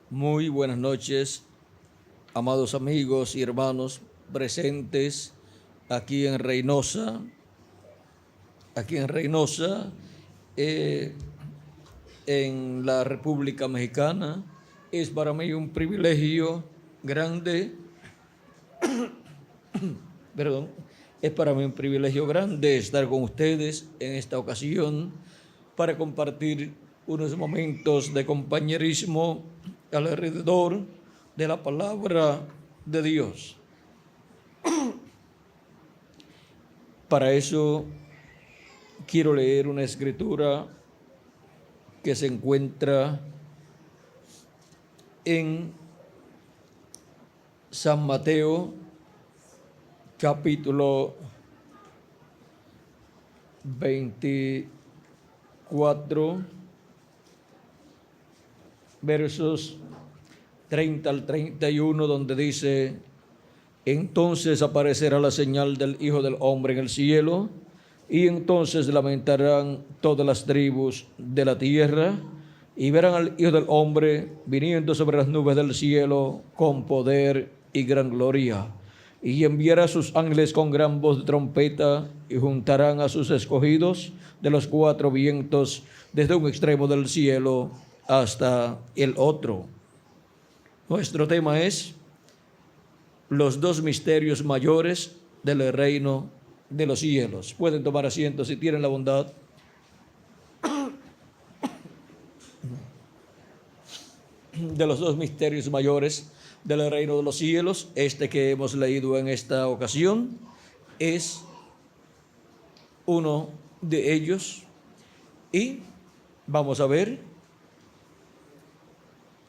Muy buenas noches, amados amigos y hermanos presentes aquí en Reynosa, eh, en la República Mexicana. Es para mí un privilegio grande, es para mí un privilegio grande estar con ustedes en esta ocasión para compartir unos momentos de compañerismo alrededor de la palabra de Dios. Para eso quiero leer una escritura que se encuentra en San Mateo, capítulo 24, versos 30 al 31, donde dice: entonces aparecerá la señal del Hijo del Hombre en el cielo, y entonces lamentarán todas las tribus de la tierra, y verán al Hijo del Hombre viniendo sobre las nubes del cielo con poder y gran gloria. Y enviará a sus ángeles con gran voz de trompeta, y juntarán a sus escogidos de los cuatro vientos, desde un extremo del cielo hasta el otro. Nuestro tema es los dos misterios mayores del reino de los cielos. Pueden tomar asiento si tienen la bondad. De los dos misterios mayores del reino de los cielos, este que hemos leído en esta ocasión es uno de ellos, y vamos a ver,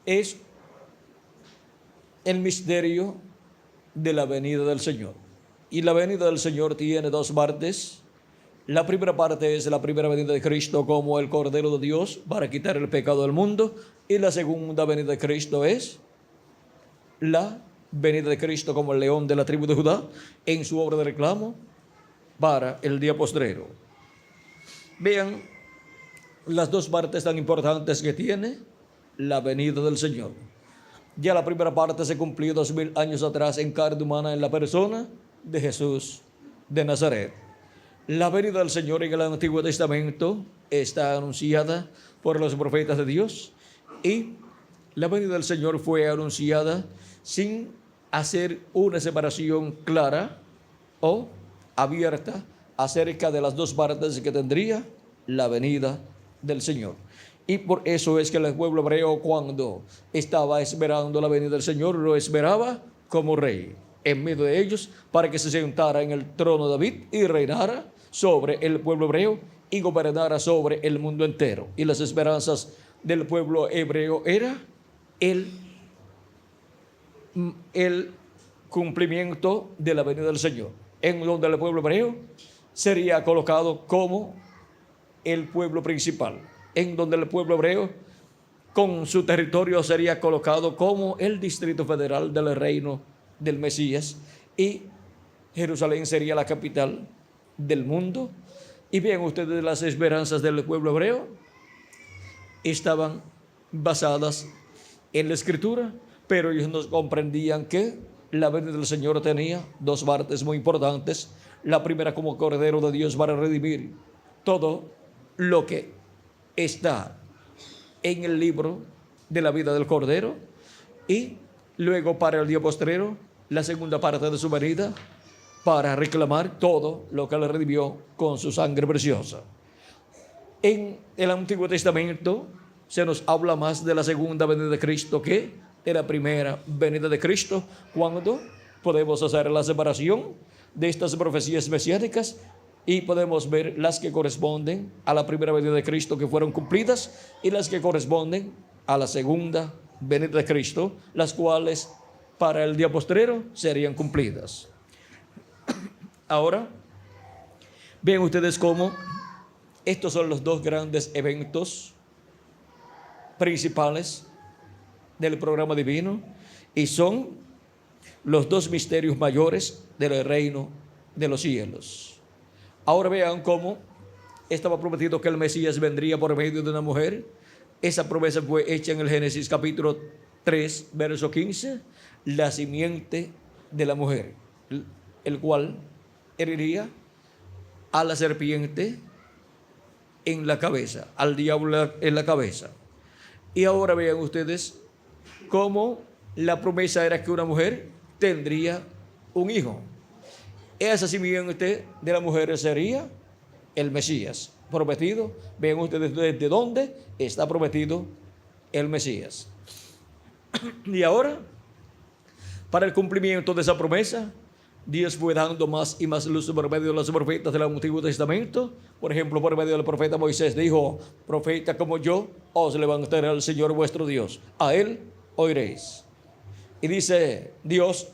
es el misterio de la venida del Señor. Y la venida del Señor tiene dos partes. La primera parte es la primera venida de Cristo como el Cordero de Dios para quitar el pecado del mundo, y la segunda venida de Cristo es la venida de Cristo como el león de la tribu de Judá en su obra de reclamo para el día postrero. Vean las dos partes tan importantes que tiene la venida del Señor. Ya la primera parte se cumplió 2000 años atrás en carne humana, en la persona de Jesús de Nazaret. La venida del Señor en el Antiguo Testamento está anunciada por los profetas de Dios, y la venida del Señor fue anunciada sin hacer una separación clara o abierta acerca de las dos partes que tendría la venida del Señor. Y por eso es que el pueblo hebreo, cuando estaba esperando la venida del Señor, lo esperaba como rey en medio de ellos, para que se sentara en el trono de David y reinara sobre el pueblo hebreo y gobernara sobre el mundo entero. Y las esperanzas del pueblo hebreo era el cumplimiento de la venida del Señor, en donde el pueblo hebreo sería colocado como el pueblo principal, en donde el pueblo hebreo con su territorio sería colocado como el Distrito Federal del reino del Mesías, y Jerusalén sería la capital del mundo. Y vean ustedes, las esperanzas del pueblo hebreo estaban basadas en la Escritura, pero ellos no comprendían que la venida del Señor tenía dos partes muy importantes. La primera, como Cordero de Dios para redimir todo lo que está en el libro de la vida del Cordero, y luego para el día postrero, la segunda parte de su venida para reclamar todo lo que le redimió con su sangre preciosa. En el Antiguo Testamento se nos habla más de la segunda venida de Cristo que de la primera venida de Cristo, cuando podemos hacer la separación de estas profecías mesiánicas y podemos ver las que corresponden a la primera venida de Cristo, que fueron cumplidas, y las que corresponden a la segunda venida de Cristo, las cuales para el día postrero serían cumplidas. Ahora, vean ustedes cómo estos son los dos grandes eventos principales del programa divino, y son los dos misterios mayores del reino de los cielos. Ahora vean cómo estaba prometido que el Mesías vendría por medio de una mujer. Esa promesa fue hecha en el Génesis capítulo 3, verso 15, la simiente de la mujer, el cual heriría a la serpiente en la cabeza, al diablo en la cabeza. Y ahora vean ustedes cómo la promesa era que una mujer tendría un hijo. Esa simiente de la mujer sería el Mesías prometido. Vean ustedes desde dónde está prometido el Mesías. Y ahora, para el cumplimiento de esa promesa, Dios fue dando más y más luz por medio de los profetas del Antiguo Testamento. Por ejemplo, por medio del profeta Moisés dijo: profeta como yo os levantará el Señor vuestro Dios, a él oiréis. Y dice Dios: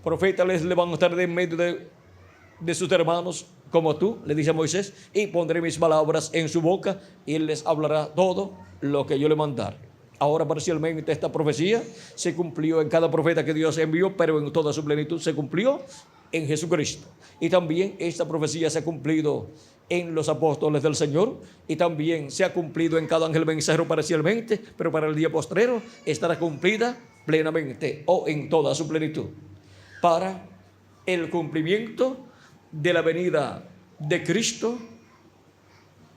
profeta les levantaré de en medio de sus hermanos como tú, le dice a Moisés, y pondré mis palabras en su boca y él les hablará todo lo que yo le mandare. Ahora parcialmente esta profecía se cumplió en cada profeta que Dios envió, pero en toda su plenitud se cumplió en Jesucristo. Y también esta profecía se ha cumplido en los apóstoles del Señor, y también se ha cumplido en cada ángel mensajero parcialmente, pero para el día postrero estará cumplida plenamente o en toda su plenitud, para el cumplimiento de la venida de Cristo,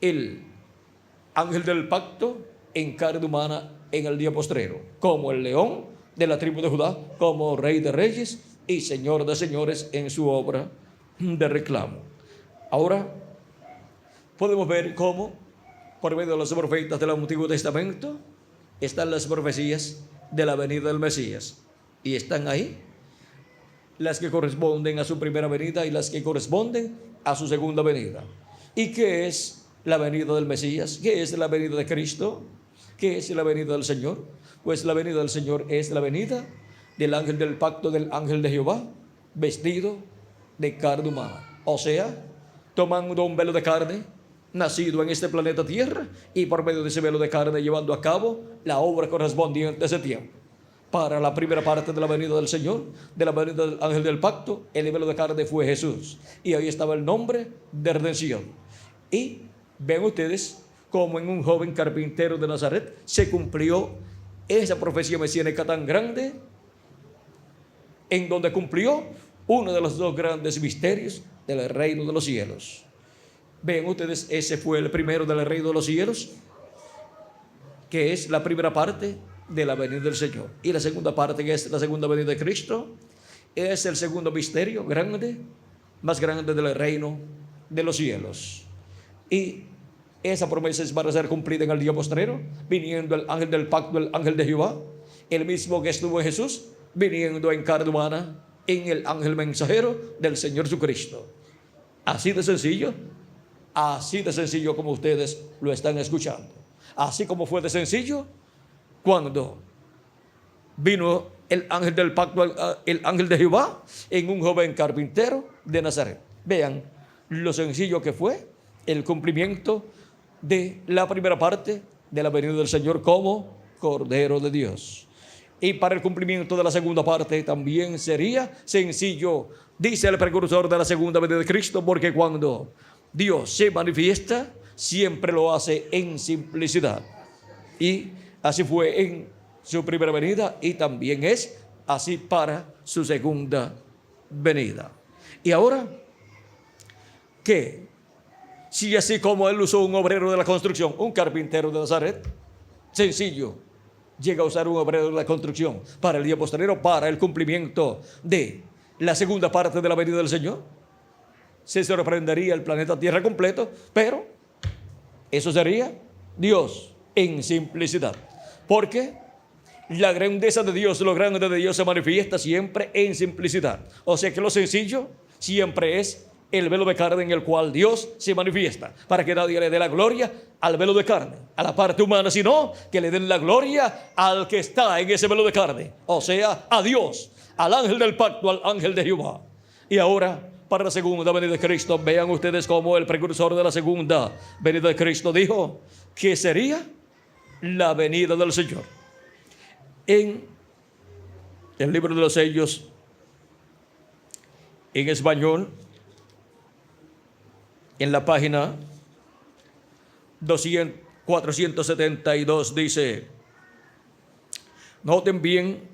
el ángel del pacto en carne humana en el día postrero, como el león de la tribu de Judá, como rey de reyes y señor de señores en su obra de reclamo. Ahora podemos ver cómo por medio de los profetas del Antiguo Testamento están las profecías de la venida del Mesías, y están ahí las que corresponden a su primera venida y las que corresponden a su segunda venida. ¿Y qué es la venida del Mesías? ¿Qué es la venida de Cristo? ¿Qué es la venida del Señor? Pues la venida del Señor es la venida del ángel del pacto, del ángel de Jehová, vestido de carne humana. O sea, tomando un velo de carne, nacido en este planeta Tierra, y por medio de ese velo de carne llevando a cabo la obra correspondiente a ese tiempo. Para la primera parte de la venida del Señor, de la venida del ángel del pacto, el velo de carne fue Jesús, y ahí estaba el nombre de redención. Y ven ustedes como en un joven carpintero de Nazaret se cumplió esa profecía mesiánica tan grande, en donde cumplió uno de los dos grandes misterios del reino de los cielos. Ven ustedes, ese fue el primero del reino de los cielos, que es la primera parte de la venida del Señor. Y la segunda parte, que es la segunda venida de Cristo, es el segundo misterio grande, más grande del reino de los cielos. Y esa promesa es para ser cumplida en el día postrero, viniendo el ángel del pacto, el ángel de Jehová, el mismo que estuvo en Jesús, viniendo en carne humana en el ángel mensajero del Señor Jesucristo. Así de sencillo como ustedes lo están escuchando. Así como fue de sencillo cuando vino el ángel del pacto, el ángel de Jehová, en un joven carpintero de Nazaret. Vean lo sencillo que fue el cumplimiento de la primera parte de la venida del Señor como Cordero de Dios. Y para el cumplimiento de la segunda parte también sería sencillo, dice el precursor de la segunda venida de Cristo, porque cuando Dios se manifiesta, siempre lo hace en simplicidad. Y así fue en su primera venida, y también es así para su segunda venida. Y ahora, ¿qué? Si así como él usó un obrero de la construcción, un carpintero de Nazaret, sencillo, llega a usar un obrero de la construcción para el día postrero, para el cumplimiento de la segunda parte de la venida del Señor, se sorprendería el planeta Tierra completo, pero eso sería Dios en simplicidad. Porque la grandeza de Dios, lo grande de Dios se manifiesta siempre en simplicidad. O sea que lo sencillo siempre es el velo de carne en el cual Dios se manifiesta, para que nadie le dé la gloria al velo de carne, a la parte humana, sino que le den la gloria al que está en ese velo de carne, o sea, a Dios, al ángel del pacto, al ángel de Jehová. Y ahora, para la segunda venida de Cristo, vean ustedes cómo el precursor de la segunda venida de Cristo dijo que sería la venida del Señor. En el libro de los sellos, en español, en la página 472 dice: Noten bien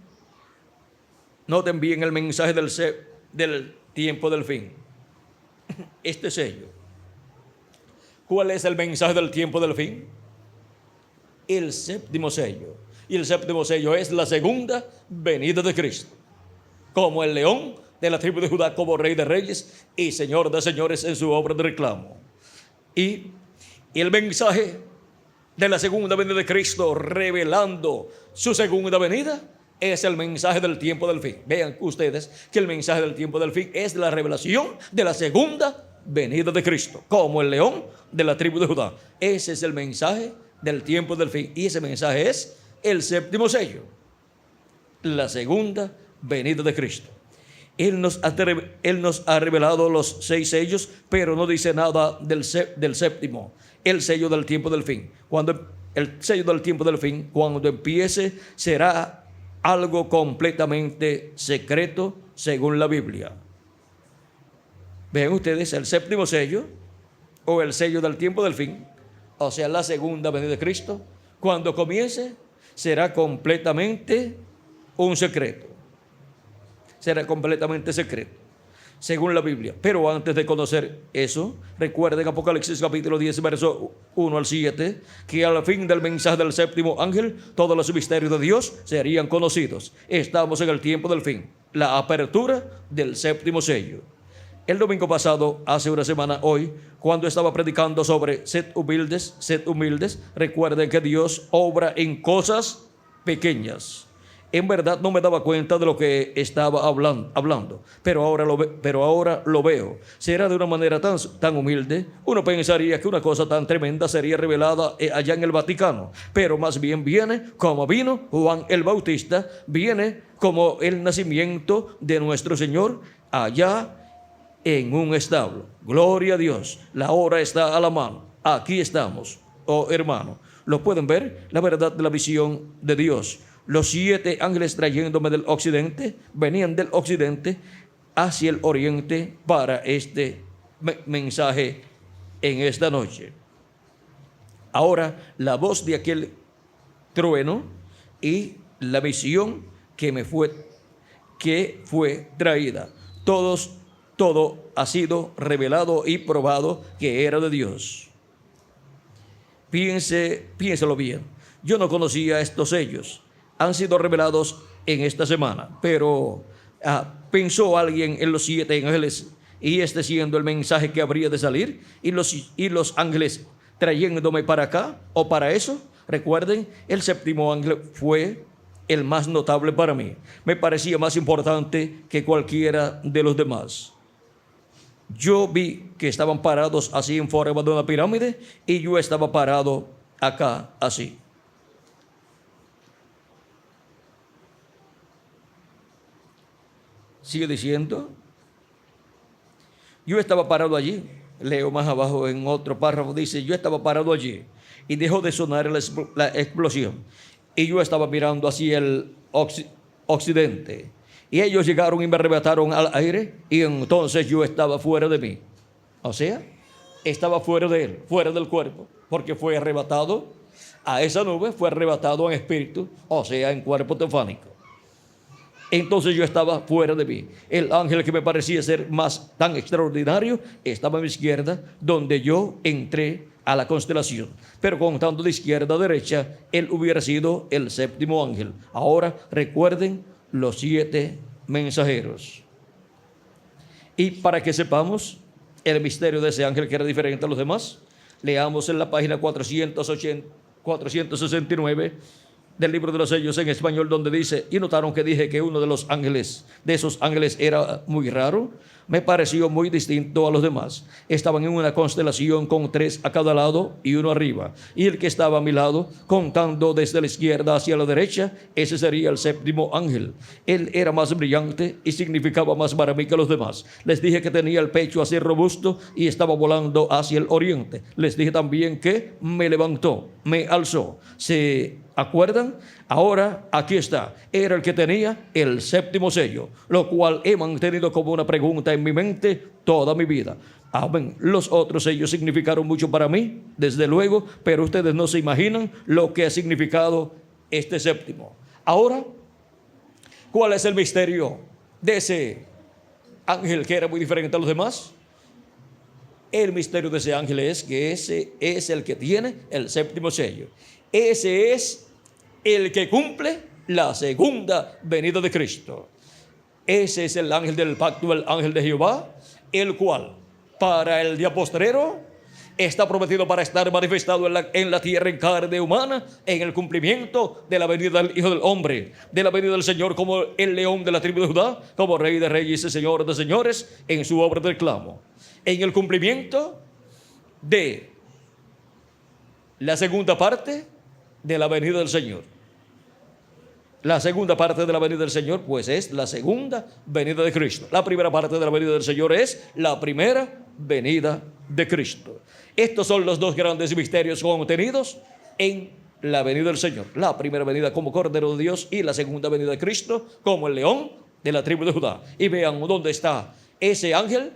el mensaje del tiempo del fin. Este sello. ¿Cuál es el mensaje del tiempo del fin? El séptimo sello. Y el séptimo sello es la segunda venida de Cristo, como el león de la tribu de Judá, como rey de reyes y señor de señores en su obra de reclamo. Y el mensaje de la segunda venida de Cristo, revelando su segunda venida, es el mensaje del tiempo del fin. Vean ustedes que el mensaje del tiempo del fin es la revelación de la segunda venida de Cristo, como el león de la tribu de Judá. Ese es el mensaje del tiempo del fin, y ese mensaje es el séptimo sello, la segunda venida de Cristo. Él nos ha revelado los 6 sellos, pero no dice nada del séptimo, el sello del tiempo del fin. Cuando el sello del tiempo del fin, cuando empiece, será algo completamente secreto según la Biblia. Ven ustedes, el séptimo sello o el sello del tiempo del fin, o sea, la segunda venida de Cristo, cuando comience, será completamente un secreto. Será completamente secreto, según la Biblia. Pero antes de conocer eso, recuerden Apocalipsis capítulo 10, verso 1 al 7, que al fin del mensaje del séptimo ángel, todos los misterios de Dios serían conocidos. Estamos en el tiempo del fin, la apertura del séptimo sello. El domingo pasado, hace una semana hoy, cuando estaba predicando sobre sed humildes, recuerden que Dios obra en cosas pequeñas. En verdad no me daba cuenta de lo que estaba hablando, pero ahora lo veo. Será de una manera tan humilde. Uno pensaría que una cosa tan tremenda sería revelada allá en el Vaticano, pero más bien viene como vino Juan el Bautista, viene como el nacimiento de nuestro Señor allá en un establo. Gloria a Dios, la hora está a la mano. Aquí estamos, oh hermano. ¿Lo pueden ver? La verdad de la visión de Dios. Los 7 ángeles trayéndome del occidente, venían del occidente hacia el oriente para este mensaje en esta noche. Ahora, la voz de aquel trueno y la visión que fue traída. Todo ha sido revelado y probado que era de Dios. Piénselo bien. Yo no conocía estos sellos. Han sido revelados en esta semana, pero pensó alguien en los 7 ángeles, y este siendo el mensaje que habría de salir, y los ángeles trayéndome para acá o para eso. Recuerden, el séptimo ángel fue el más notable para mí. Me parecía más importante que cualquiera de los demás. Yo vi que estaban parados así en forma de una pirámide, y yo estaba parado acá así. Sigue diciendo, yo estaba parado allí. Leo más abajo en otro párrafo, dice, yo estaba parado allí, y dejó de sonar la explosión, y yo estaba mirando hacia el occidente, y ellos llegaron y me arrebataron al aire, y entonces yo estaba fuera de mí. O sea, estaba fuera de él, fuera del cuerpo, porque fue arrebatado a esa nube, fue arrebatado en espíritu, o sea, en cuerpo teofánico. Entonces yo estaba fuera de mí. El ángel que me parecía ser tan extraordinario estaba a mi izquierda, donde yo entré a la constelación. Pero contando de izquierda a derecha, él hubiera sido el séptimo ángel. Ahora recuerden los 7 mensajeros. Y para que sepamos el misterio de ese ángel que era diferente a los demás, leamos en la página 469 del libro de los sellos en español, donde dice, y notaron que dije que uno de esos ángeles era muy raro. Me pareció muy distinto a los demás. Estaban en una constelación con 3 a cada lado y uno arriba. Y el que estaba a mi lado, contando desde la izquierda hacia la derecha, ese sería el séptimo ángel. Él era más brillante y significaba más para mí que los demás. Les dije que tenía el pecho así robusto y estaba volando hacia el oriente. Les dije también que me levantó, me alzó. ¿Se acuerdan? Ahora aquí está. Era el que tenía el séptimo sello, lo cual he mantenido como una pregunta en mi mente toda mi vida. Amén. Los otros sellos significaron mucho para mí, desde luego, pero ustedes no se imaginan lo que ha significado este séptimo. Ahora, ¿cuál es el misterio de ese ángel que era muy diferente a los demás? El misterio de ese ángel es que ese es el que tiene el séptimo sello. Ese es el que cumple la segunda venida de Cristo. Ese es el ángel del pacto, el ángel de Jehová, el cual para el día postrero está prometido para estar manifestado en la tierra en carne humana, en el cumplimiento de la venida del Hijo del Hombre, de la venida del Señor como el león de la tribu de Judá, como Rey de Reyes y Señor de Señores, en su obra de reclamo. En el cumplimiento de la segunda parte de la venida del Señor. La segunda parte de la venida del Señor, pues, es la segunda venida de Cristo. La primera parte de la venida del Señor es la primera venida de Cristo. Estos son los dos grandes misterios contenidos en la venida del Señor. La primera venida como Cordero de Dios y la segunda venida de Cristo como el león de la tribu de Judá. Y vean dónde está ese ángel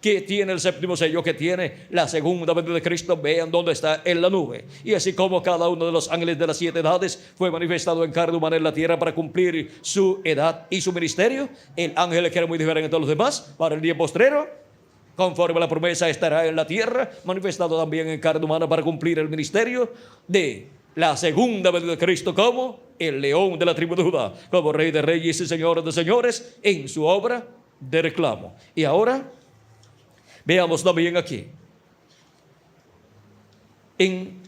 que tiene el séptimo sello, que tiene la segunda venida de Cristo. Vean dónde está en la nube. Y así como cada uno de los ángeles de las 7 edades fue manifestado en carne humana en la tierra para cumplir su edad y su ministerio, el ángel que era muy diferente a todos los demás, para el día postrero, conforme a la promesa, estará en la tierra, manifestado también en carne humana para cumplir el ministerio de la segunda venida de Cristo como el león de la tribu de Judá, como Rey de Reyes y Señor de Señores, en su obra de reclamo. Y ahora veamos también aquí, en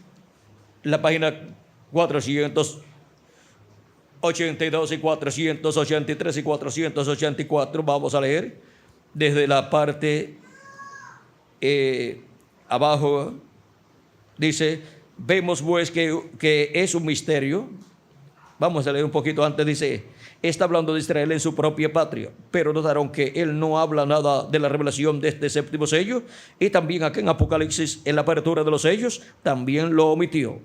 la página 482 y 483 y 484, vamos a leer desde la parte abajo. Dice: vemos pues que es un misterio. Vamos a leer un poquito antes. Dice: está hablando de Israel en su propia patria, pero notaron que él no habla nada de la revelación de este séptimo sello, y también aquí en Apocalipsis, en la apertura de los sellos, también lo omitió.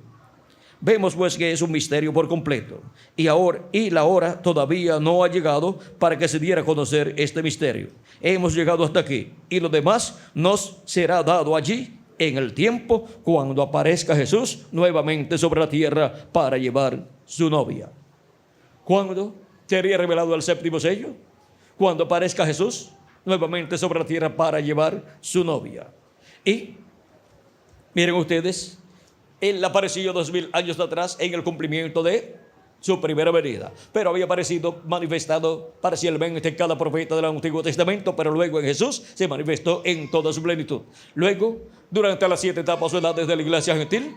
Vemos pues que es un misterio por completo, y la hora todavía no ha llegado para que se diera a conocer este misterio. Hemos llegado hasta aquí, y lo demás nos será dado allí en el tiempo cuando aparezca Jesús nuevamente sobre la tierra para llevar su novia. ¿Cuándo sería revelado el séptimo sello? Cuando aparezca Jesús nuevamente sobre la tierra para llevar su novia. Y miren ustedes, él apareció 2000 años atrás en el cumplimiento de su primera venida, pero había aparecido manifestado parcialmente en cada profeta del Antiguo Testamento, pero luego en Jesús se manifestó en toda su plenitud. Luego, durante las 7 etapas o edades de la iglesia gentil,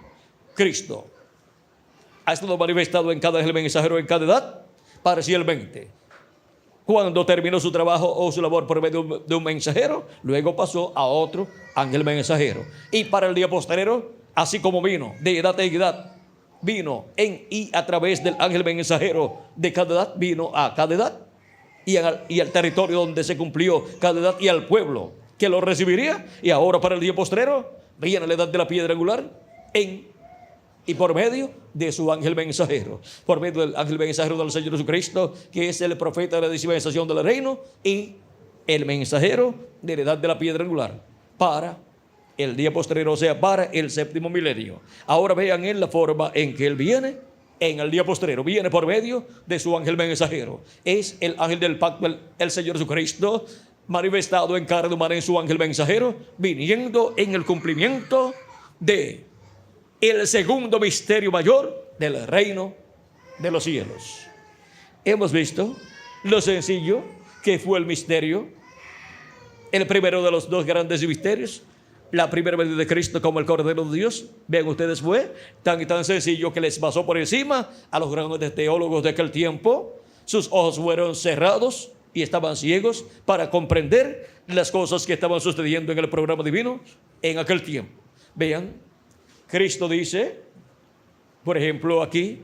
Cristo ha estado manifestado en cada ángel mensajero en cada edad parcialmente. Cuando terminó su trabajo o su labor por medio de un mensajero, luego pasó a otro ángel mensajero. Y para el día postrero, así como vino de edad en edad, vino en y a través del ángel mensajero de cada edad, vino a cada edad y al territorio donde se cumplió cada edad, y al pueblo que lo recibiría. Y ahora para el día postrero viene la edad de la piedra angular y por medio de su ángel mensajero, por medio del ángel mensajero del Señor Jesucristo, que es el profeta de la dispensación del reino y el mensajero de la edad de la piedra angular para el día postrero, o sea, para el séptimo milenio. Ahora vean en la forma en que él viene en el día postrero. Viene por medio de su ángel mensajero. Es el ángel del pacto, el Señor Jesucristo, manifestado en carne humana en su ángel mensajero, viniendo en el cumplimiento de el segundo misterio mayor del reino de los cielos. Hemos visto lo sencillo que fue el misterio, el primero de los dos grandes misterios, la primera venida de Cristo como el Cordero de Dios. Vean ustedes, fue tan y tan sencillo que les pasó por encima a los grandes teólogos de aquel tiempo. Sus ojos fueron cerrados y estaban ciegos para comprender las cosas que estaban sucediendo en el programa divino en aquel tiempo. Vean, Cristo dice, por ejemplo, aquí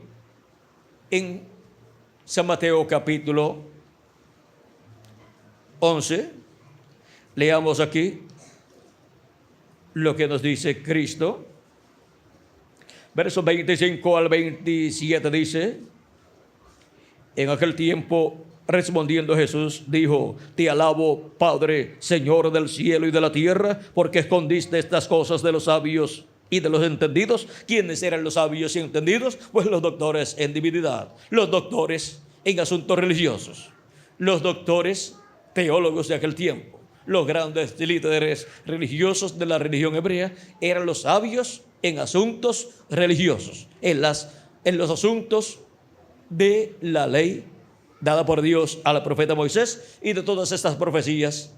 en San Mateo capítulo 11, leamos aquí lo que nos dice Cristo. Versos 25 al 27 dice: en aquel tiempo, respondiendo Jesús, dijo: te alabo, Padre, Señor del cielo y de la tierra, porque escondiste estas cosas de los sabios y de los entendidos. ¿Quiénes eran los sabios y entendidos? Pues los doctores en divinidad, los doctores en asuntos religiosos, los doctores teólogos de aquel tiempo, los grandes líderes religiosos de la religión hebrea eran los sabios en asuntos religiosos, en los asuntos de la ley dada por Dios al profeta Moisés y de todas estas profecías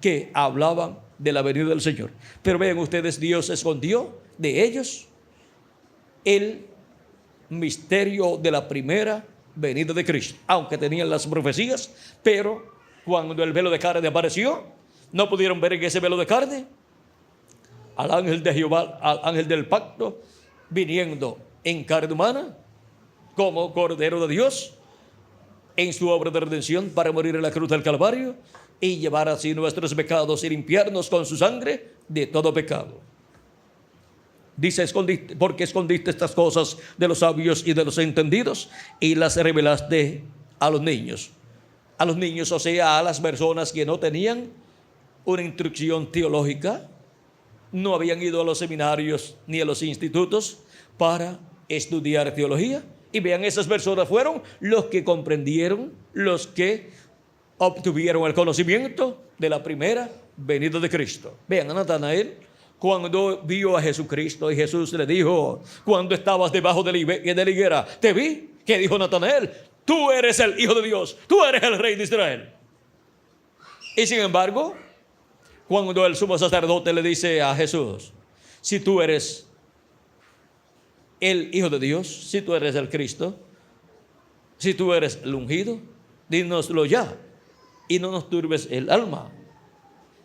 que hablaban de la venida del Señor. Pero vean ustedes, Dios escondió de ellos el misterio de la primera venida de Cristo, aunque tenían las profecías. Pero cuando el velo de carne apareció, no pudieron ver en ese velo de carne al ángel de Jehová, al ángel del pacto, viniendo en carne humana como Cordero de Dios en su obra de redención para morir en la cruz del Calvario y llevar así nuestros pecados y limpiarnos con su sangre de todo pecado. Dice, porque escondiste estas cosas de los sabios y de los entendidos y las revelaste a los niños. A los niños, o sea, a las personas que no tenían una instrucción teológica, no habían ido a los seminarios ni a los institutos para estudiar teología. Y vean, esas personas fueron los que comprendieron, los que obtuvieron el conocimiento de la primera venida de Cristo. Vean a Natanael cuando vio a Jesucristo y Jesús le dijo, cuando estabas debajo de la higuera, te vi. ¿Qué dijo Natanael? Tú eres el Hijo de Dios, tú eres el Rey de Israel. Y sin embargo, cuando el sumo sacerdote le dice a Jesús, si tú eres el Hijo de Dios, si tú eres el Cristo, si tú eres el ungido, dínoslo ya y no nos turbes el alma.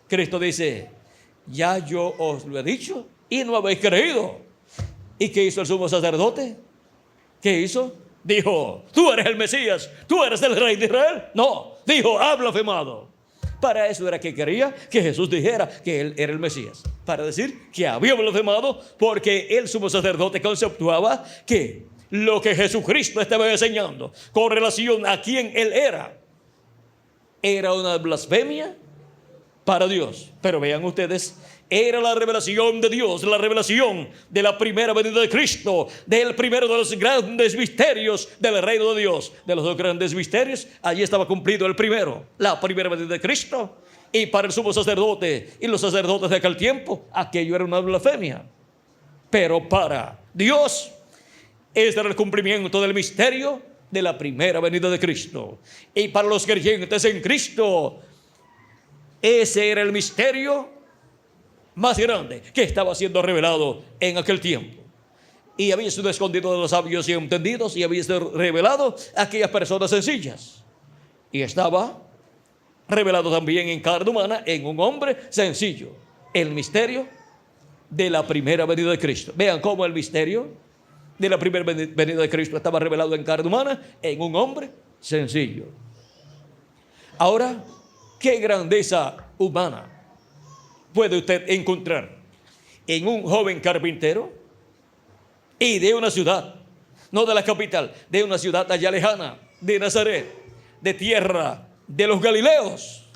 Cristo dice, ya yo os lo he dicho y no habéis creído. ¿Y qué hizo el sumo sacerdote? ¿Qué hizo? Dijo, tú eres el Mesías, tú eres el Rey de Israel. No, dijo, ha blasfemado. Para eso era que quería que Jesús dijera que él era el Mesías, para decir que había blasfemado, porque el sumo sacerdote conceptuaba que lo que Jesucristo estaba enseñando con relación a quién él era una blasfemia para Dios. Pero vean ustedes, era la revelación de Dios, la revelación de la primera venida de Cristo, del primero de los grandes misterios del reino de Dios. De los dos grandes misterios, allí estaba cumplido el primero, la primera venida de Cristo. Y para el sumo sacerdote y los sacerdotes de aquel tiempo, aquello era una blasfemia. Pero para Dios, este era el cumplimiento del misterio de la primera venida de Cristo. Y para los creyentes en Cristo, ese era el misterio más grande que estaba siendo revelado en aquel tiempo. Y había sido escondido de los sabios y entendidos, y había sido revelado a aquellas personas sencillas. Y estaba revelado también en carne humana, en un hombre sencillo, el misterio de la primera venida de Cristo. Vean cómo el misterio de la primera venida de Cristo estaba revelado en carne humana, en un hombre sencillo. Ahora, ¿qué grandeza humana puede usted encontrar en un joven carpintero y de una ciudad, no de la capital, de una ciudad allá lejana, de Nazaret, de tierra de los Galileos?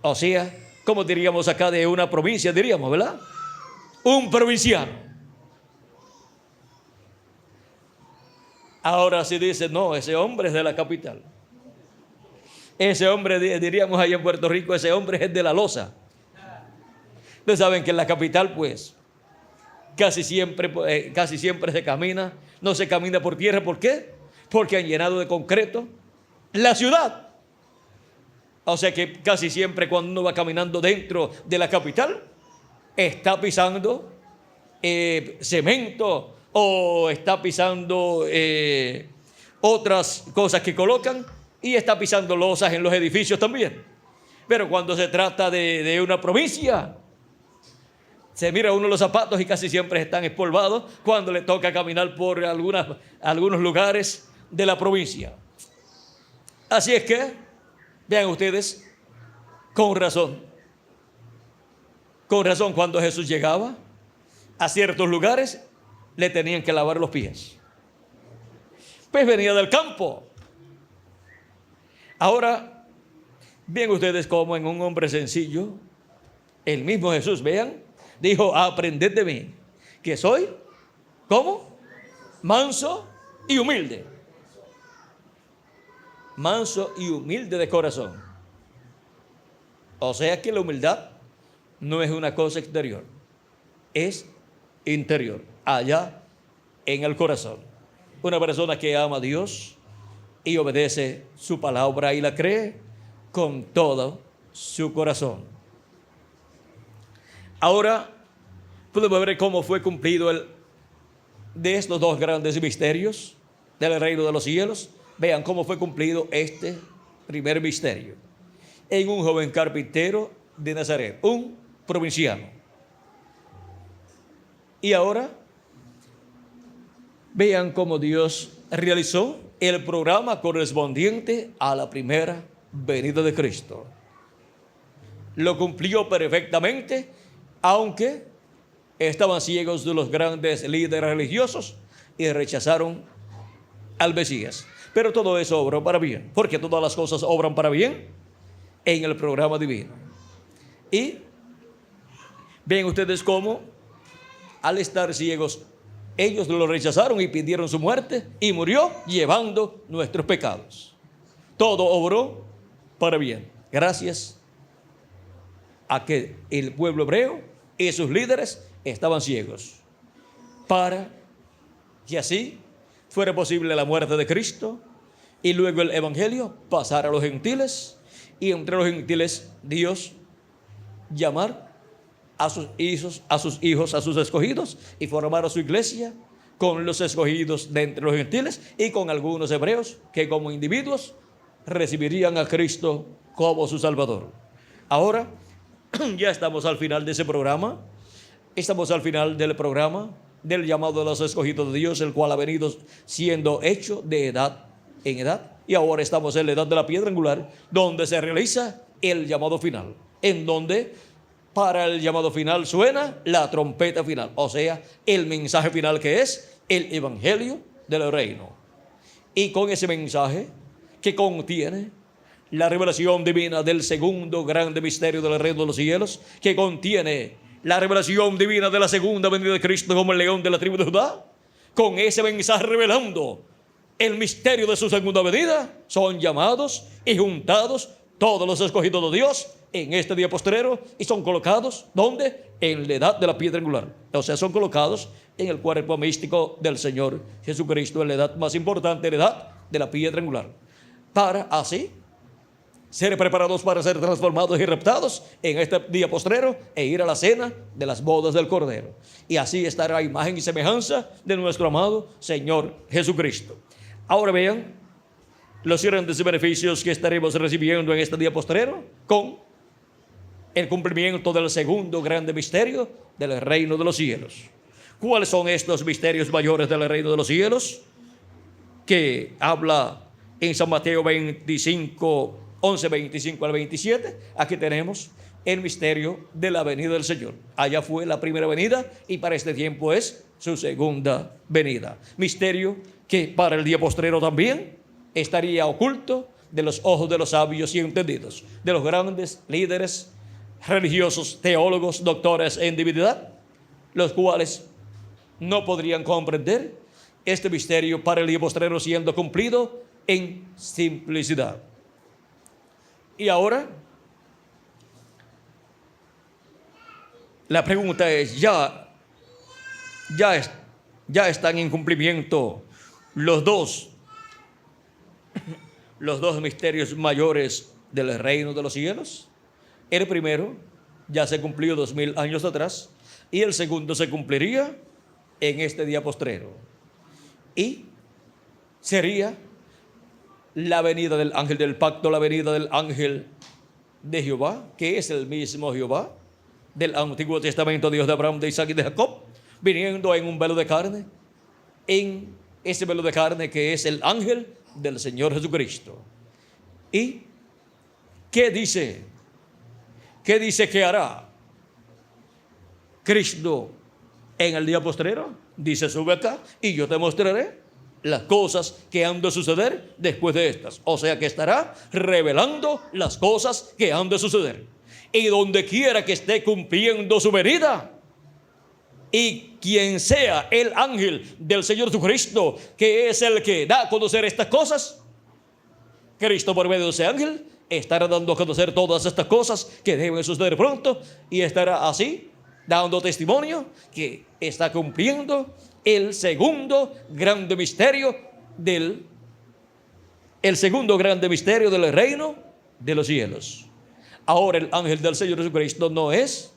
O sea, como diríamos acá, de una provincia, diríamos, ¿verdad? Un provinciano. Ahora si dice, no, ese hombre es de la capital. Ese hombre, diríamos allá en Puerto Rico, ese hombre es de la loza. Ustedes saben que en la capital, pues, casi siempre se camina, no se camina por tierra. ¿Por qué? Porque han llenado de concreto la ciudad. O sea que casi siempre cuando uno va caminando dentro de la capital, está pisando cemento o está pisando otras cosas que colocan, y está pisando losas en los edificios también. Pero cuando se trata de una provincia, se mira uno los zapatos y casi siempre están espolvados cuando le toca caminar por algunos lugares de la provincia. Así es que, vean ustedes, con razón, cuando Jesús llegaba a ciertos lugares, le tenían que lavar los pies. Pues venía del campo. Ahora, vean ustedes cómo en un hombre sencillo, el mismo Jesús, vean, dijo, aprended de mí, que soy, ¿cómo? Manso y humilde. Manso y humilde de corazón. O sea que la humildad no es una cosa exterior, es interior, allá en el corazón. Una persona que ama a Dios y obedece su palabra y la cree con todo su corazón. Ahora podemos ver cómo fue cumplido de estos dos grandes misterios del reino de los cielos. Vean cómo fue cumplido este primer misterio en un joven carpintero de Nazaret, un provinciano. Y ahora vean cómo Dios realizó el programa correspondiente a la primera venida de Cristo. Lo cumplió perfectamente, aunque estaban ciegos de los grandes líderes religiosos y rechazaron al Mesías. Pero todo eso obró para bien, porque todas las cosas obran para bien en el programa divino. Y ven ustedes cómo, al estar ciegos, ellos lo rechazaron y pidieron su muerte, y murió llevando nuestros pecados. Todo obró para bien, gracias a que el pueblo hebreo y sus líderes estaban ciegos, para que así fuera posible la muerte de Cristo y luego el evangelio pasar a los gentiles, y entre los gentiles Dios llamar a sus hijos, a sus escogidos, y formar a su iglesia con los escogidos de entre los gentiles y con algunos hebreos que como individuos recibirían a Cristo como su Salvador. Ahora ya estamos al final de ese programa. Estamos al final del programa del llamado de los escogidos de Dios, el cual ha venido siendo hecho de edad en edad. Y ahora estamos en la edad de la piedra angular, donde se realiza el llamado final, en donde para el llamado final suena la trompeta final, o sea, el mensaje final, que es el evangelio del reino. Y con ese mensaje que contiene la revelación divina del segundo grande misterio del reino de los cielos, que contiene la revelación divina de la segunda venida de Cristo como el león de la tribu de Judá, con ese mensaje revelando el misterio de su segunda venida, son llamados y juntados todos los escogidos de Dios en este día postrero, y son colocados, ¿dónde? En la edad de la piedra angular. O sea, son colocados en el cuerpo místico del Señor Jesucristo, en la edad más importante, la edad de la piedra angular, para así ser preparados para ser transformados y raptados en este día postrero e ir a la cena de las bodas del Cordero. Y así estará imagen y semejanza de nuestro amado Señor Jesucristo. Ahora vean los grandes beneficios que estaremos recibiendo en este día postrero con el cumplimiento del segundo grande misterio del reino de los cielos. ¿Cuáles son estos misterios mayores del reino de los cielos? Que habla en San Mateo 25, 11, 25 al 27. Aquí tenemos el misterio de la venida del Señor. Allá fue la primera venida y para este tiempo es su segunda venida. Misterio que para el día postrero también estaría oculto de los ojos de los sabios y entendidos, de los grandes líderes religiosos, teólogos, doctores en divinidad, los cuales no podrían comprender este misterio para el día postrero siendo cumplido en simplicidad. Y ahora la pregunta es, ¿ya están en cumplimiento los dos misterios mayores del reino de los cielos? El primero ya se cumplió 2000 años atrás, y el segundo se cumpliría en este día postrero, y sería la venida del ángel del pacto, la venida del ángel de Jehová, que es el mismo Jehová del Antiguo Testamento, Dios de Abraham, de Isaac y de Jacob, viniendo en un velo de carne, en ese velo de carne que es el ángel del Señor Jesucristo. ¿Y qué dice? ¿Qué dice que hará Cristo en el día postrero? Dice, sube acá y yo te mostraré las cosas que han de suceder después de estas. O sea que estará revelando las cosas que han de suceder. Y donde quiera que esté cumpliendo su venida, Y quien sea el ángel del Señor Jesucristo, que es el que da a conocer estas cosas, Cristo por medio de ese ángel estará dando a conocer todas estas cosas que deben suceder pronto, y estará así dando testimonio que está cumpliendo el segundo grande misterio del reino de los cielos. Ahora el ángel del Señor Jesucristo no es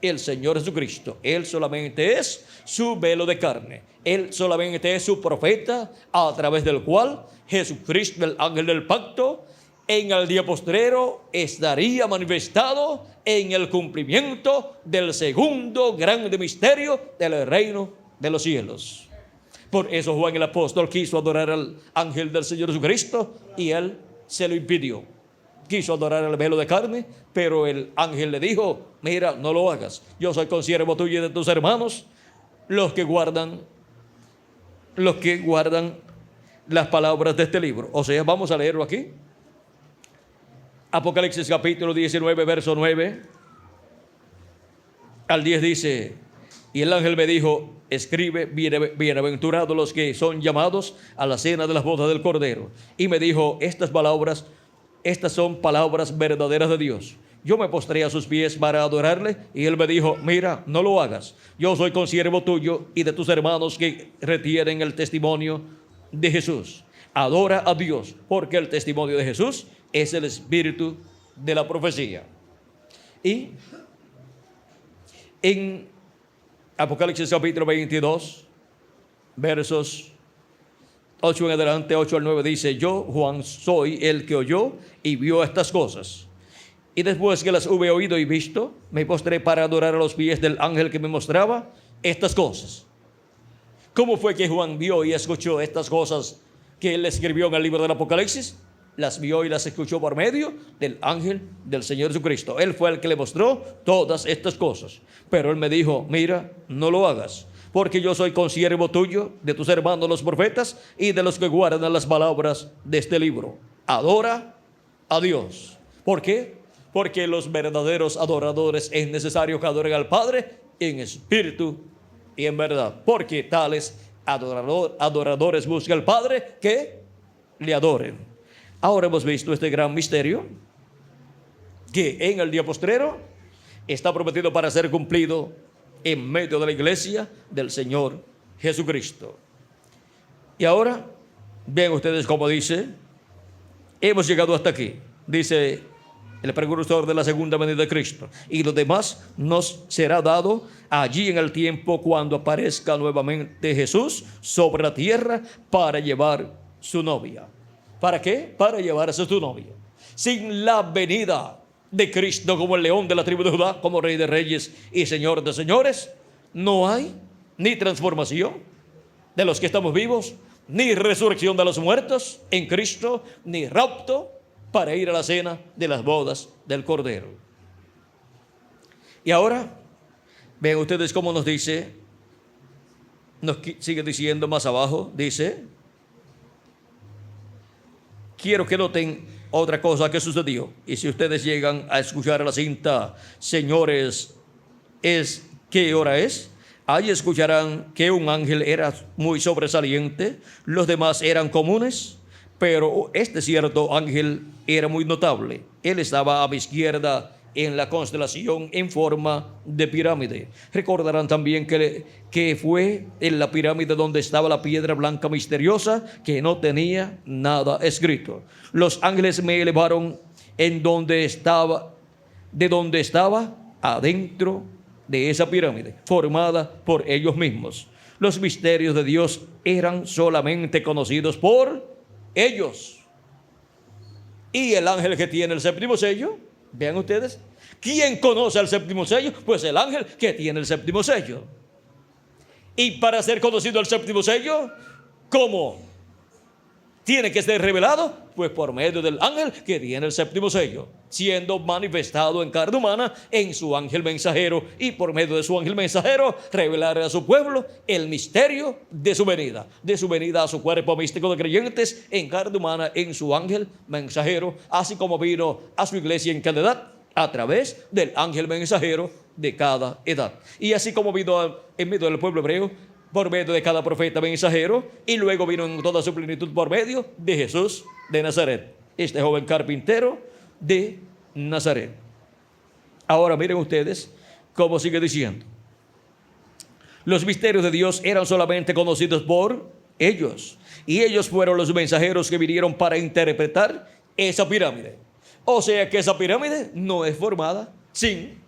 el Señor Jesucristo. Él solamente es su velo de carne. Él solamente es su profeta, a través del cual Jesucristo, el ángel del pacto, en el día postrero estaría manifestado en el cumplimiento del segundo grande misterio del reino de los cielos. Por eso Juan el apóstol quiso adorar al ángel del Señor Jesucristo y él se lo impidió. Quiso adorar el velo de carne, pero el ángel le dijo: mira, no lo hagas. Yo soy consiervo tuyo y de tus hermanos, los que guardan las palabras de este libro. O sea, vamos a leerlo aquí. Apocalipsis capítulo 19, verso 9 al 10 dice: y el ángel me dijo: escribe, bienaventurados los que son llamados a la cena de las bodas del Cordero. Y me dijo: estas son palabras verdaderas de Dios. Yo me postré a sus pies para adorarle, y él me dijo: mira, no lo hagas. Yo soy consiervo tuyo y de tus hermanos que retienen el testimonio de Jesús. Adora a Dios, porque el testimonio de Jesús es el espíritu de la profecía. Y en Apocalipsis capítulo 22, versos 8 en adelante, 8 al 9 dice: yo, Juan, soy el que oyó y vio estas cosas. Y después que las hube oído y visto, me postré para adorar a los pies del ángel que me mostraba estas cosas. ¿Cómo fue que Juan vio y escuchó estas cosas que él escribió en el libro del Apocalipsis? Las vio y las escuchó por medio del ángel del Señor Jesucristo. Él fue el que le mostró todas estas cosas. Pero él me dijo: mira, no lo hagas, porque yo soy consiervo tuyo, de tus hermanos los profetas y de los que guardan las palabras de este libro. Adora a Dios. ¿Por qué? Porque los verdaderos adoradores es necesario que adoren al Padre en espíritu y en verdad. Porque tales adoradores busca al Padre que le adoren. Ahora hemos visto este gran misterio que en el día postrero está prometido para ser cumplido en medio de la iglesia del Señor Jesucristo. Y ahora, vean ustedes cómo dice: hemos llegado hasta aquí, dice el precursor de la segunda venida de Cristo, y lo demás nos será dado allí en el tiempo cuando aparezca nuevamente Jesús sobre la tierra para llevar su novia. ¿Para qué? Para llevarse a su novia. Sin la venida de Cristo como el león de la tribu de Judá, como Rey de reyes y Señor de señores, no hay ni transformación de los que estamos vivos, ni resurrección de los muertos en Cristo, ni rapto para ir a la cena de las bodas del Cordero. Y ahora, vean ustedes cómo nos dice, nos sigue diciendo más abajo, dice: quiero que noten otra cosa que sucedió. Y si ustedes llegan a escuchar la cinta, señores, ¿qué hora es? Ahí escucharán que un ángel era muy sobresaliente, los demás eran comunes, pero este cierto ángel era muy notable. Él estaba a mi izquierda en la constelación en forma de pirámide. Recordarán también que fue en la pirámide donde estaba la piedra blanca misteriosa que no tenía nada escrito. Los ángeles me elevaron de donde estaba adentro de esa pirámide formada por ellos mismos. Los misterios de Dios eran solamente conocidos por ellos. Y el ángel que tiene el séptimo sello, vean ustedes, ¿quién conoce el séptimo sello? Pues el ángel que tiene el séptimo sello. Y para ser conocido el séptimo sello, ¿cómo tiene que ser revelado? Pues por medio del ángel que tiene el séptimo sello, siendo manifestado en carne humana en su ángel mensajero, y por medio de su ángel mensajero revelar a su pueblo el misterio de su venida a su cuerpo místico de creyentes en carne humana en su ángel mensajero, así como vino a su iglesia en cada edad a través del ángel mensajero de cada edad. Y así como vino en medio del pueblo hebreo, por medio de cada profeta mensajero, y luego vino en toda su plenitud por medio de Jesús de Nazaret, este joven carpintero de Nazaret. Ahora miren ustedes cómo sigue diciendo. Los misterios de Dios eran solamente conocidos por ellos, y ellos fueron los mensajeros que vinieron para interpretar esa pirámide. O sea que esa pirámide no es formada sin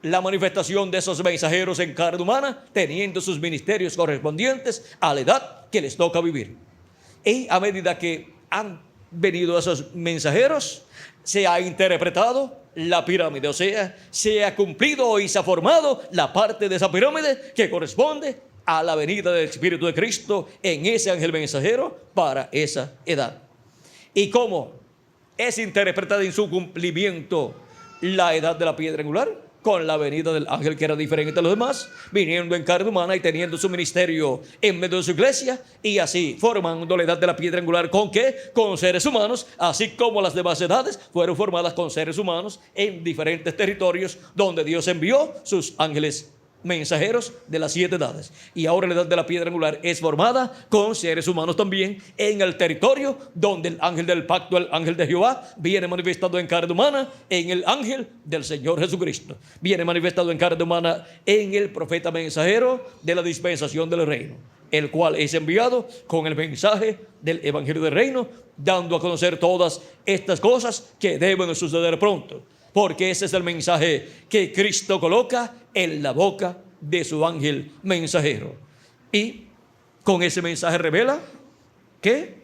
la manifestación de esos mensajeros en carne humana, teniendo sus ministerios correspondientes a la edad que les toca vivir. Y a medida que han venido esos mensajeros, se ha interpretado la pirámide, o sea, se ha cumplido y se ha formado la parte de esa pirámide que corresponde a la venida del Espíritu de Cristo en ese ángel mensajero para esa edad. ¿Y cómo es interpretada en su cumplimiento la edad de la piedra angular? Con la venida del ángel que era diferente a los demás, viniendo en carne humana y teniendo su ministerio en medio de su iglesia, y así formando la edad de la piedra angular. ¿Con qué? Con seres humanos, así como las demás edades fueron formadas con seres humanos en diferentes territorios donde Dios envió sus ángeles mensajeros de las 7 edades. Y ahora la edad de la piedra angular es formada con seres humanos también en el territorio donde el ángel del pacto, el ángel de Jehová, viene manifestado en carne humana en el ángel del Señor Jesucristo. Viene manifestado en carne humana en el profeta mensajero de la dispensación del reino, el cual es enviado con el mensaje del evangelio del reino, dando a conocer todas estas cosas que deben suceder pronto. Porque ese es el mensaje que Cristo coloca en la boca de su ángel mensajero. Y con ese mensaje revela, ¿qué?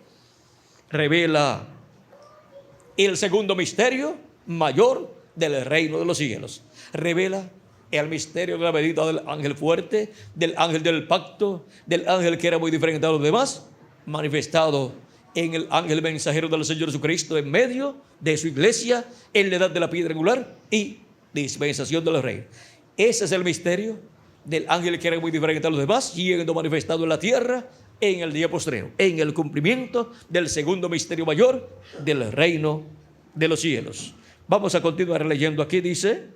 Revela el segundo misterio mayor del reino de los cielos. Revela el misterio de la venida del ángel fuerte, del ángel del pacto, del ángel que era muy diferente a los demás, manifestado en el ángel mensajero del Señor Jesucristo en medio de su iglesia, en la edad de la piedra angular y dispensación del rey. Ese es el misterio del ángel que era muy diferente a los demás, siendo manifestado en la tierra en el día postrero, en el cumplimiento del segundo misterio mayor del reino de los cielos. Vamos a continuar leyendo aquí, dice,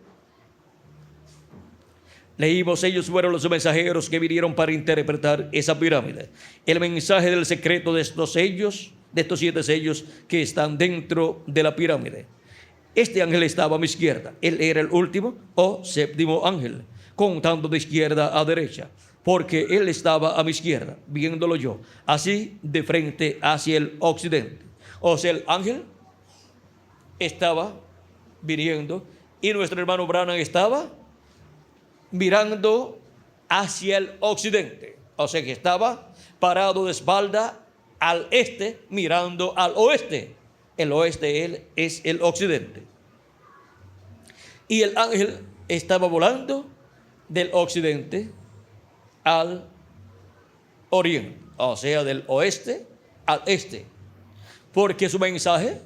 leímos, ellos fueron los mensajeros que vinieron para interpretar esa pirámide. El mensaje del secreto de estos sellos, de estos 7 sellos que están dentro de la pirámide. Este ángel estaba a mi izquierda. Él era el último o séptimo ángel, contando de izquierda a derecha, porque él estaba a mi izquierda, viéndolo yo, así de frente hacia el occidente. O sea, el ángel estaba viniendo y nuestro hermano Branham estaba mirando hacia el occidente, o sea que estaba parado de espalda al este, mirando al oeste. El oeste es el occidente. Y el ángel estaba volando del occidente al oriente, o sea, del oeste al este, porque su mensaje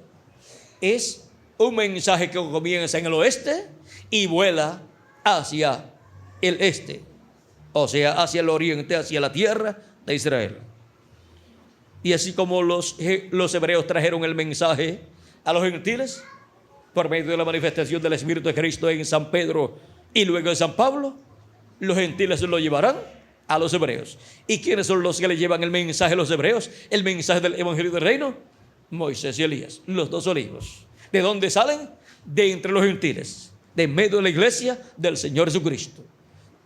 es un mensaje que comienza en el oeste y vuela hacia el este, o sea, hacia el oriente, hacia la tierra de Israel. Y así como los hebreos trajeron el mensaje a los gentiles por medio de la manifestación del Espíritu de Cristo en San Pedro y luego en San Pablo, los gentiles lo llevarán a los hebreos. ¿Y quiénes son los que le llevan el mensaje a los hebreos? El mensaje del evangelio del reino. Moisés y Elías, los 2 olivos. ¿De dónde salen? De entre los gentiles, de medio de la iglesia del Señor Jesucristo.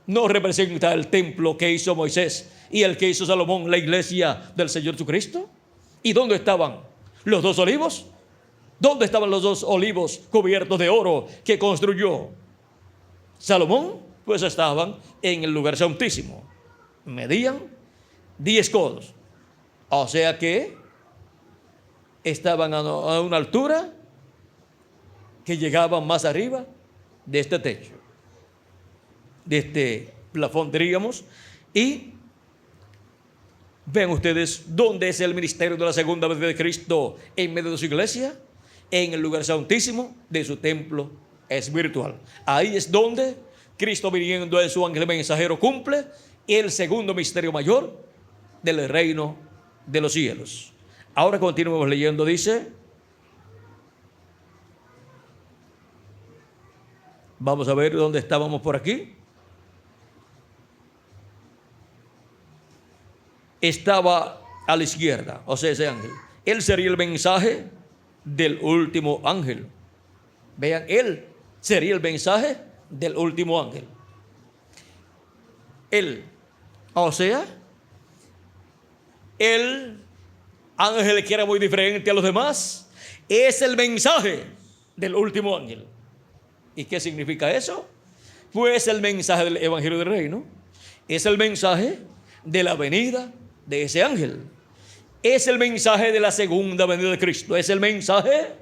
No representa el templo que hizo Moisés y el que hizo Salomón, la iglesia del Señor Jesucristo. ¿Y dónde estaban los 2 olivos? ¿Dónde estaban los 2 olivos cubiertos de oro que construyó Salomón? Pues estaban en el lugar santísimo. Medían 10 codos. O sea que estaban a una altura que llegaban más arriba de este techo, de este plafón, diríamos. Y ven ustedes dónde es el ministerio de la segunda venida de Cristo en medio de su iglesia, en el lugar santísimo de su templo espiritual. Ahí es donde Cristo, viniendo en su ángel mensajero, cumple el segundo misterio mayor del reino de los cielos. Ahora continuamos leyendo, dice, Vamos a ver dónde estábamos por aquí. Estaba a la izquierda, o sea, ese ángel. Él sería el mensaje del último ángel. Vean, él sería el mensaje del último ángel. Él, o sea, el ángel que era muy diferente a los demás, es el mensaje del último ángel. ¿Y qué significa eso? Pues el mensaje del Evangelio del Reino es el mensaje de la venida de ese ángel. Es el mensaje de la segunda venida de Cristo. Es el mensaje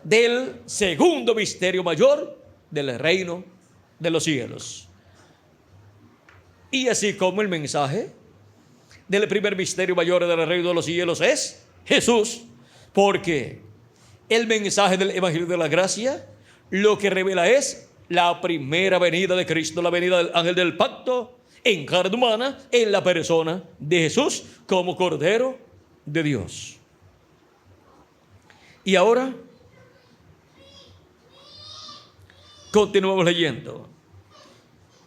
del segundo misterio mayor del reino de los cielos. Y así como el mensaje del primer misterio mayor del reino de los cielos es Jesús, porque el mensaje del Evangelio de la gracia lo que revela es la primera venida de Cristo, la venida del ángel del pacto en carne humana, en la persona de Jesús como Cordero de Dios. Y ahora continuamos leyendo.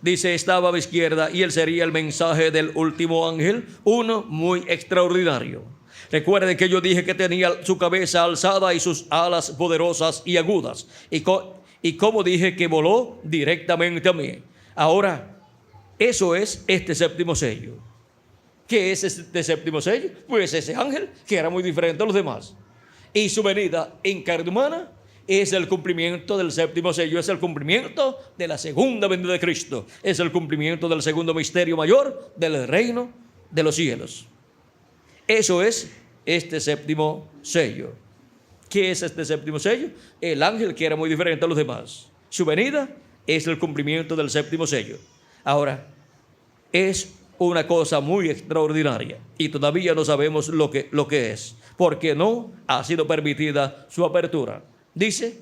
Dice, estaba a la izquierda y él sería el mensaje del último ángel, uno muy extraordinario. Recuerden que yo dije que tenía su cabeza alzada y sus alas poderosas y agudas. Y como dije que voló directamente a mí. Ahora, eso es este séptimo sello. ¿Qué es este séptimo sello? Pues ese ángel que era muy diferente a los demás. Y su venida en carne humana es el cumplimiento del séptimo sello, es el cumplimiento de la segunda venida de Cristo, es el cumplimiento del segundo misterio mayor del reino de los cielos. Eso es este séptimo sello. ¿Qué es este séptimo sello? El ángel que era muy diferente a los demás. Su venida es el cumplimiento del séptimo sello. Ahora, es una cosa muy extraordinaria y todavía no sabemos lo que es, porque no ha sido permitida su apertura. Dice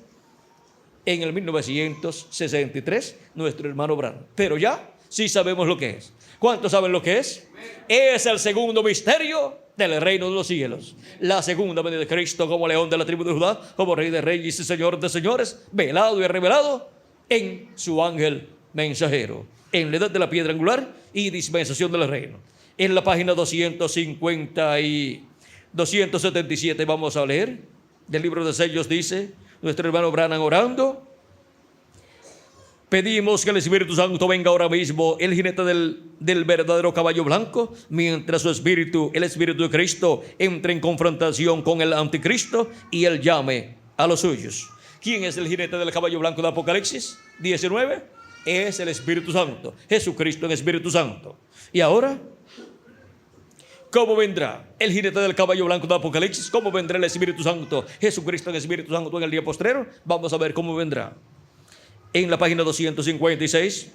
en el 1963 nuestro hermano Branham, pero ya sí sabemos lo que es. ¿Cuántos saben lo que es? Es el segundo misterio del reino de los cielos, la segunda venida de Cristo como león de la tribu de Judá, como rey de reyes y señor de señores, velado y revelado en su ángel mensajero, en la edad de la piedra angular y dispensación del reino. En la página 250 y 277 vamos a leer del libro de sellos. Dice nuestro hermano Branham orando: pedimos que el Espíritu Santo venga ahora mismo, el jinete del verdadero caballo blanco, mientras su espíritu, el Espíritu de Cristo, entre en confrontación con el anticristo y él llame a los suyos. ¿Quién es el jinete del caballo blanco de Apocalipsis 19? Es el Espíritu Santo, Jesucristo en Espíritu Santo. Y ahora, ¿cómo vendrá el jinete del caballo blanco de Apocalipsis? ¿Cómo vendrá el Espíritu Santo, Jesucristo en Espíritu Santo en el día postrero? Vamos a ver cómo vendrá. En la página 256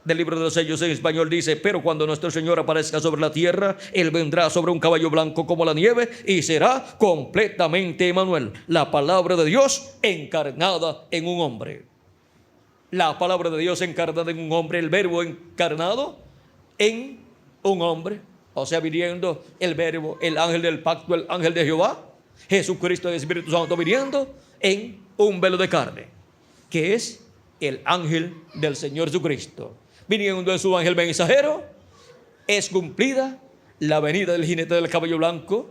del libro de los sellos en español dice: pero cuando nuestro Señor aparezca sobre la tierra, Él vendrá sobre un caballo blanco como la nieve y será completamente Emmanuel, la palabra de Dios encarnada en un hombre. La palabra de Dios encarnada en un hombre, el verbo encarnado en un hombre, o sea, viniendo el verbo, el ángel del pacto, el ángel de Jehová, Jesucristo, el Espíritu Santo viniendo en un velo de carne, que es el ángel del Señor Jesucristo. Viniendo en su ángel mensajero, es cumplida la venida del jinete del caballo blanco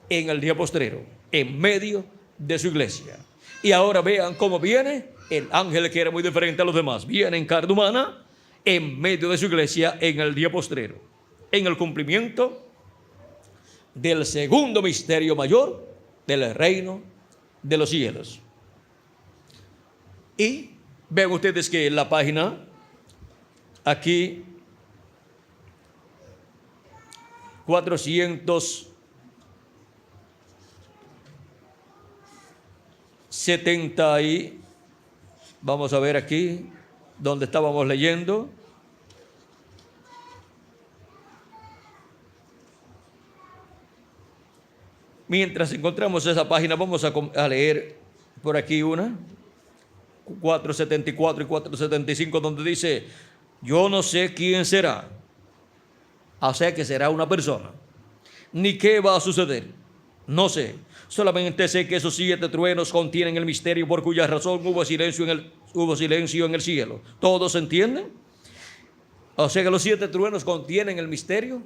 en el día postrero, en medio de su iglesia. Y ahora vean cómo viene el ángel que era muy diferente a los demás. Viene en carne humana, en medio de su iglesia, en el día postrero, en el cumplimiento del segundo misterio mayor del reino de los cielos. Y vean ustedes que en la página, aquí, 470 y vamos a ver aquí donde estábamos leyendo. Mientras encontramos esa página, vamos a leer por aquí una 474 y 475, donde dice: yo no sé quién será, o sea que será una persona, ni qué va a suceder, No sé. Solamente sé que esos 7 truenos contienen el misterio por cuya razón hubo silencio en el cielo. ¿Todos entienden? O sea que los 7 truenos contienen el misterio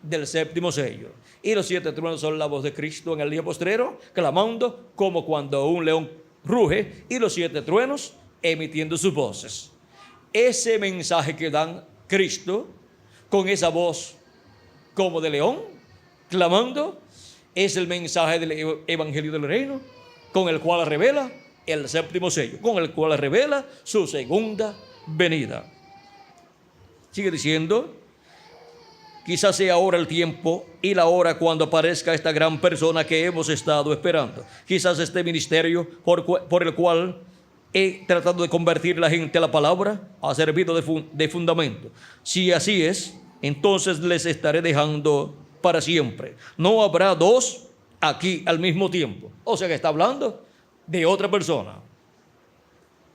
del séptimo sello. Y los 7 truenos son la voz de Cristo en el día postrero, clamando como cuando un león ruge, y los 7 truenos emitiendo sus voces. Ese mensaje que dan Cristo con esa voz como de león, clamando, es el mensaje del Evangelio del Reino, con el cual revela el séptimo sello, con el cual revela su segunda venida. Sigue diciendo: quizás sea ahora el tiempo y la hora cuando aparezca esta gran persona que hemos estado esperando. Quizás este ministerio por el cual he tratado de convertir a la gente a la palabra ha servido de fundamento. Si así es, entonces les estaré dejando para siempre. No habrá 2 aquí al mismo tiempo. O sea que está hablando de otra persona.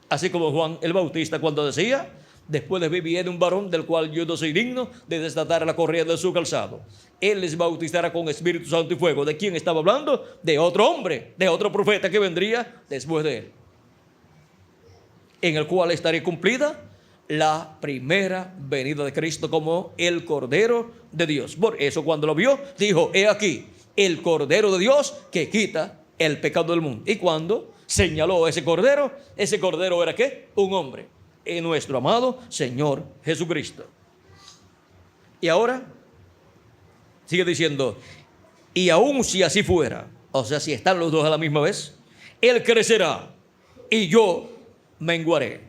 Así como Juan el Bautista cuando decía: después de mí viene un varón del cual yo no soy digno de desatar la correa de su calzado. Él les bautizará con Espíritu Santo y fuego. ¿De quién estaba hablando? De otro hombre, de otro profeta que vendría después de él, en el cual estaría cumplida la primera venida de Cristo como el Cordero de Dios. Por eso cuando lo vio, dijo: he aquí el Cordero de Dios que quita el pecado del mundo. Y cuando señaló ese Cordero era ¿qué? Un hombre, nuestro amado Señor Jesucristo. Y ahora sigue diciendo: y aun si así fuera, o sea, si están los dos a la misma vez, Él crecerá y yo menguaré.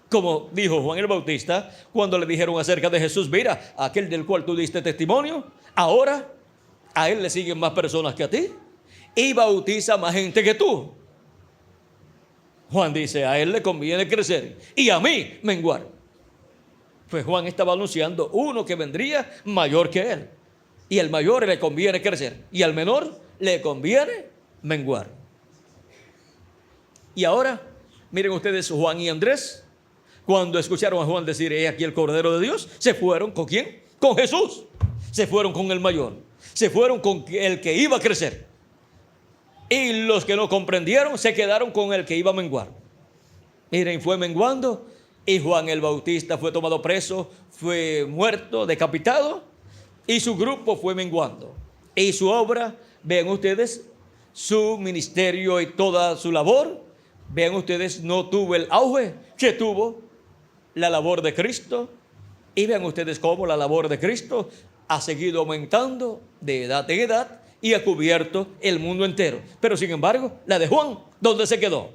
Como dijo Juan el Bautista cuando le dijeron acerca de Jesús: mira, aquel del cual tú diste testimonio, ahora a él le siguen más personas que a ti y bautiza más gente que tú. Juan dice: a él le conviene crecer y a mí menguar. Pues Juan estaba anunciando uno que vendría mayor que él, y al mayor le conviene crecer y al menor le conviene menguar. Y ahora miren ustedes, Juan y Andrés, cuando escucharon a Juan decir: he aquí el Cordero de Dios, se fueron ¿con quién? Con Jesús. Se fueron con el mayor, se fueron con el que iba a crecer. Y los que no comprendieron se quedaron con el que iba a menguar. Miren, fue menguando, y Juan el Bautista fue tomado preso, fue muerto, decapitado, y su grupo fue menguando. Y su obra, vean ustedes, su ministerio y toda su labor, vean ustedes, no tuvo el auge que tuvo la labor de Cristo. Y vean ustedes cómo la labor de Cristo ha seguido aumentando de edad en edad y ha cubierto el mundo entero. Pero sin embargo, la de Juan, ¿dónde se quedó?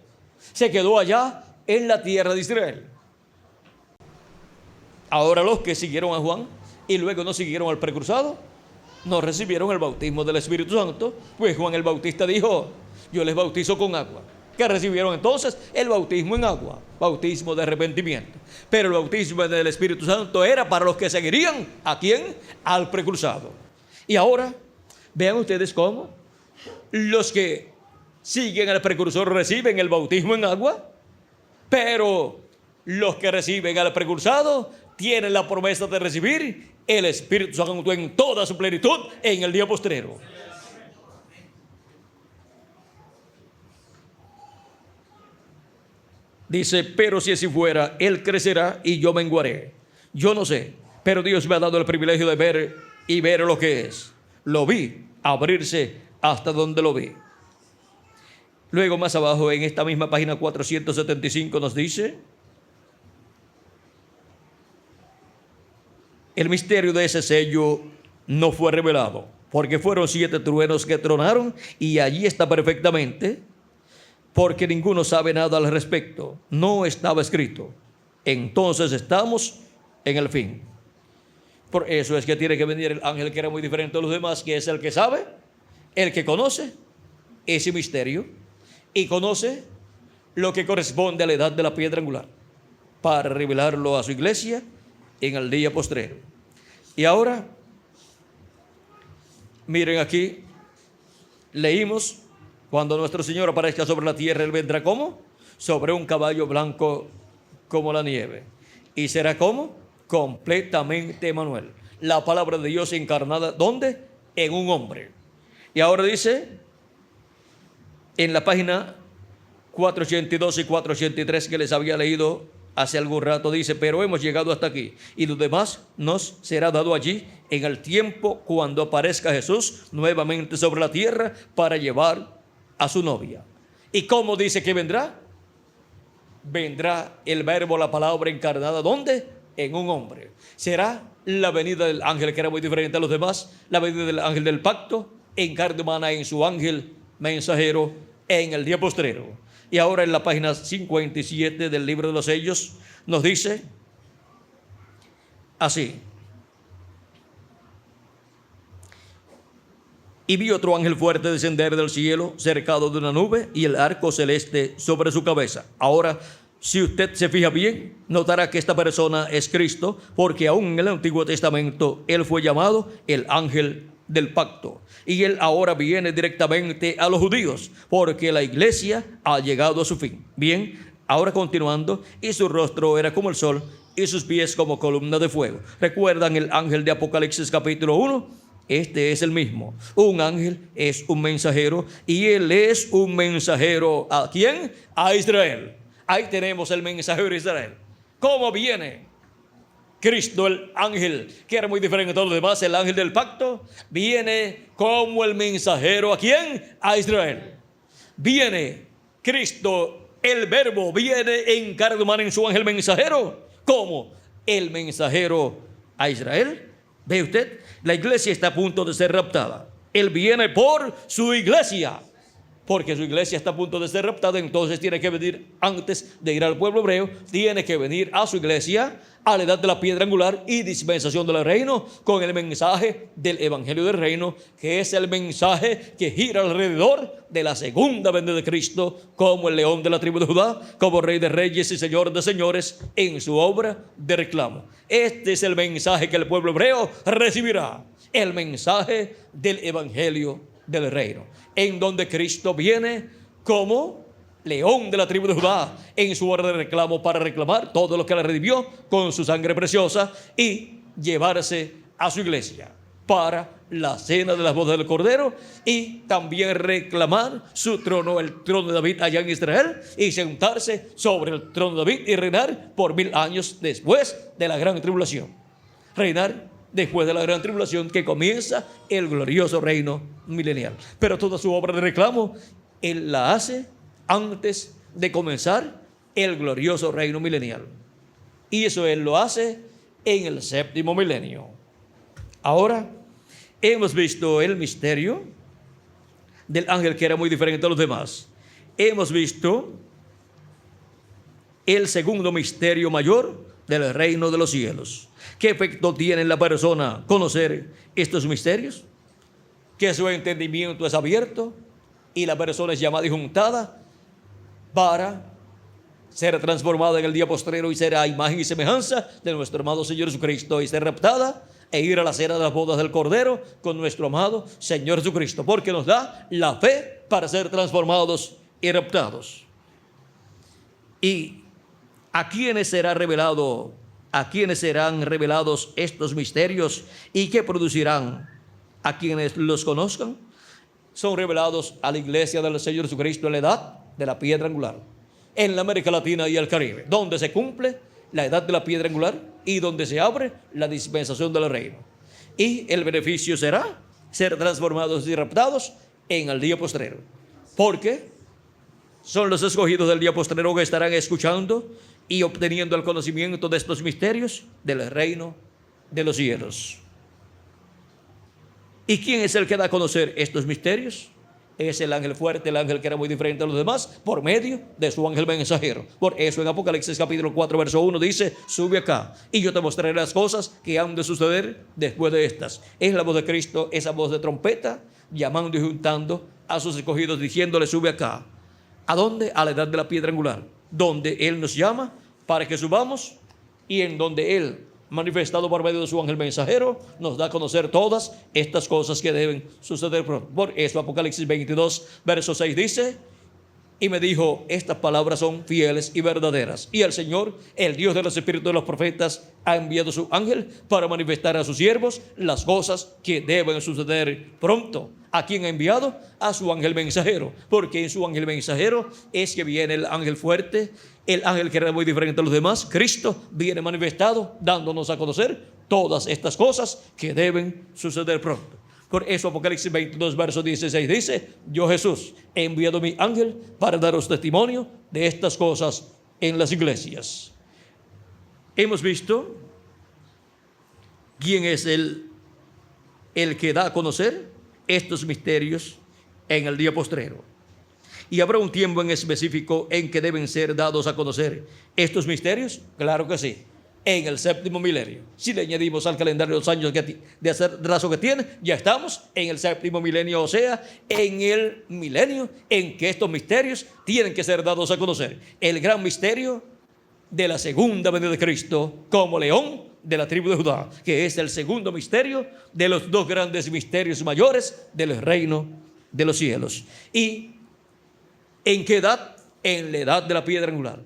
Se quedó allá en la tierra de Israel. Ahora los que siguieron a Juan y luego no siguieron al precursado, no recibieron el bautismo del Espíritu Santo, pues Juan el Bautista dijo: yo les bautizo con agua. ¿Qué recibieron entonces? El bautismo en agua, bautismo de arrepentimiento. Pero el bautismo del Espíritu Santo era para los que seguirían ¿a quién? Al precursado. Y ahora vean ustedes cómo los que siguen al precursor reciben el bautismo en agua, pero los que reciben al precursado tienen la promesa de recibir el Espíritu Santo en toda su plenitud en el día postrero. Dice: pero si así fuera, Él crecerá y yo menguaré. Yo no sé, pero Dios me ha dado el privilegio de ver lo que es. Lo vi abrirse hasta donde lo vi. Luego más abajo en esta misma página 475 nos dice: el misterio de ese sello no fue revelado, porque fueron 7 truenos que tronaron, y allí está perfectamente, porque ninguno sabe nada al respecto. No estaba escrito. Entonces estamos en el fin. Por eso es que tiene que venir el ángel que era muy diferente a los demás, que es el que sabe, el que conoce ese misterio y conoce lo que corresponde a la edad de la piedra angular, para revelarlo a su iglesia en el día postrero. Y ahora, miren aquí, leímos: cuando nuestro Señor aparezca sobre la tierra, Él vendrá ¿cómo? Sobre un caballo blanco como la nieve. Y será ¿cómo? Completamente Emmanuel. La palabra de Dios encarnada, ¿dónde? en un hombre. Y ahora dice, en la página 482 y 483 que les había leído hace algún rato, dice: pero hemos llegado hasta aquí, y lo demás nos será dado allí en el tiempo cuando aparezca Jesús nuevamente sobre la tierra para llevar a su novia. ¿Y cómo dice que vendrá? Vendrá el verbo, la palabra encarnada. ¿Dónde? En un hombre. Será la venida del ángel, que era muy diferente a los demás, la venida del ángel del pacto en carne humana, en su ángel mensajero en el día postrero. Y ahora en la página 57 del libro de los sellos nos dice así: y vi otro ángel fuerte descender del cielo, cercado de una nube, y el arco celeste sobre su cabeza. Ahora, si usted se fija bien, notará que esta persona es Cristo, porque aún en el Antiguo Testamento él fue llamado el ángel del pacto. Y él ahora viene directamente a los judíos, porque la iglesia ha llegado a su fin. Bien, ahora continuando: y su rostro era como el sol, y sus pies como columna de fuego. ¿Recuerdan el ángel de Apocalipsis capítulo 1? Este es el mismo. Un ángel es un mensajero, y él es un mensajero ¿a quién? A Israel. Ahí tenemos el mensajero de Israel. ¿Cómo viene Cristo, el ángel, que era muy diferente a todos los demás, el ángel del pacto? Viene como el mensajero ¿a quién? A Israel. Viene Cristo, el verbo, viene en carne humana en su ángel mensajero, como el mensajero a Israel. ¿Ve usted? La iglesia está a punto de ser raptada. Él viene por su iglesia, porque su iglesia está a punto de ser raptada. Entonces tiene que venir, antes de ir al pueblo hebreo, tiene que venir a su iglesia, a la edad de la piedra angular y dispensación del reino, con el mensaje del evangelio del reino, que es el mensaje que gira alrededor de la segunda venida de Cristo, como el león de la tribu de Judá, como rey de reyes y señor de señores, en su obra de reclamo. Este es el mensaje que el pueblo hebreo recibirá, el mensaje del evangelio del reino, en donde Cristo viene como león de la tribu de Judá, en su hora de reclamo, para reclamar todo lo que le redimió con su sangre preciosa y llevarse a su iglesia para la cena de las bodas del Cordero, y también reclamar su trono, el trono de David allá en Israel, y sentarse sobre el trono de David y reinar por 1000 años después de la gran tribulación. Reinar después de la gran tribulación, que comienza el glorioso reino milenial. Pero toda su obra de reclamo él la hace antes de comenzar el glorioso reino milenial. Y eso él lo hace en el 7º milenio. Ahora hemos visto el misterio del ángel, que era muy diferente a los demás. Hemos visto el segundo misterio mayor del reino de los cielos. ¿Qué efecto tiene en la persona conocer estos misterios? Que su entendimiento es abierto y la persona es llamada y juntada para ser transformada en el día postrero y ser a imagen y semejanza de nuestro amado Señor Jesucristo, y ser raptada e ir a la cena de las bodas del Cordero con nuestro amado Señor Jesucristo, porque nos da la fe para ser transformados y raptados. ¿Y a quiénes serán revelados estos misterios, y qué producirán a quienes los conozcan? Son revelados a la iglesia del Señor Jesucristo en la edad de la piedra angular, en la América Latina y el Caribe, donde se cumple la edad de la piedra angular y donde se abre la dispensación del reino. Y el beneficio será ser transformados y raptados en el día postrero, porque son los escogidos del día postrero que estarán escuchando y obteniendo el conocimiento de estos misterios del reino de los cielos. ¿Y quién es el que da a conocer estos misterios? Es el ángel fuerte, el ángel que era muy diferente a los demás, por medio de su ángel mensajero. Por eso en Apocalipsis capítulo 4 verso 1 dice: sube acá y yo te mostraré las cosas que han de suceder después de estas. Es la voz de Cristo, esa voz de trompeta, llamando y juntando a sus escogidos, diciéndole: sube acá. ¿A dónde? A la edad de la piedra angular, donde Él nos llama para que subamos, y en donde Él, manifestado por medio de su ángel mensajero, nos da a conocer todas estas cosas que deben suceder pronto. Por eso Apocalipsis 22 verso 6 dice: y me dijo: estas palabras son fieles y verdaderas, y el Señor, el Dios de los espíritus de los profetas, ha enviado su ángel para manifestar a sus siervos las cosas que deben suceder pronto. ¿A quién ha enviado? A su ángel mensajero, porque en su ángel mensajero es que viene el ángel fuerte, el ángel que era muy diferente a los demás. Cristo viene manifestado, dándonos a conocer todas estas cosas que deben suceder pronto. Por eso Apocalipsis 22, verso 16 dice: yo, Jesús, he enviado mi ángel para daros testimonio de estas cosas en las iglesias. Hemos visto quién es el que da a conocer estos misterios en el día postrero. ¿Y habrá un tiempo en específico en que deben ser dados a conocer estos misterios? Claro que sí. En el séptimo milenio. Si le añadimos al calendario los años de hacer raso que tiene, ya estamos en el séptimo milenio, o sea, en el milenio en que estos misterios tienen que ser dados a conocer. El gran misterio de la segunda venida de Cristo como león de la tribu de Judá, que es el segundo misterio de los dos grandes misterios mayores del reino de los cielos. ¿Y en qué edad? En la edad de la piedra angular.